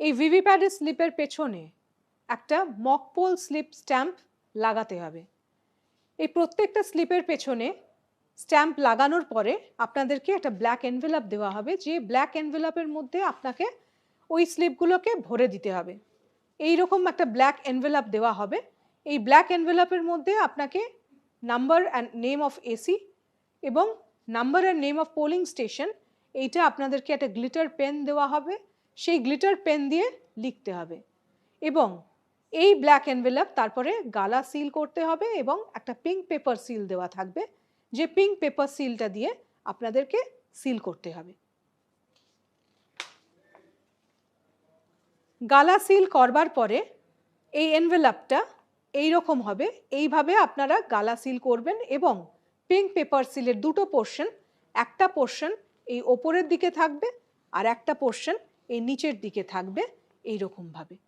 এই ভিভিপ্যাটের স্লিপের পেছনে একটা মকপোল স্লিপ স্ট্যাম্প লাগাতে হবে। এই প্রত্যেকটা স্লিপের পেছনে স্ট্যাম্প লাগানোর পরে আপনাদেরকে একটা ব্ল্যাক এনভেলপ দেওয়া হবে, যে ব্ল্যাক এনভেলপের মধ্যে আপনাকে ওই স্লিপগুলোকে ভরে দিতে হবে। এই রকম একটা ব্ল্যাক এনভেলপ দেওয়া হবে। এই ব্ল্যাক এনভেলপের মধ্যে আপনাকে number and name of AC এবং number and name of polling station, এইটা আপনাদেরকে একটা গ্লিটার পেন দেওয়া হবে, সেই গ্লিটার পেন দিয়ে লিখতে হবে। এবং এই ব্ল্যাক এনভেলপ তারপরে গালা সিল করতে হবে এবং একটা পিঙ্ক পেপার সিল দেওয়া থাকবে, যে পিঙ্ক পেপার সিলটা দিয়ে আপনাদেরকে সিল করতে হবে। গালা সিল করবার পরে এই এনভেলপটা এইরকম হবে, এইভাবে আপনারা গালা সিল করবেন এবং পিঙ্ক পেপার সিলের দুটো পোর্শন, একটা পোর্শন এই ওপরের দিকে থাকবে আর একটা পোর্শন এই নিচের দিকে থাকবে, এইরকমভাবে।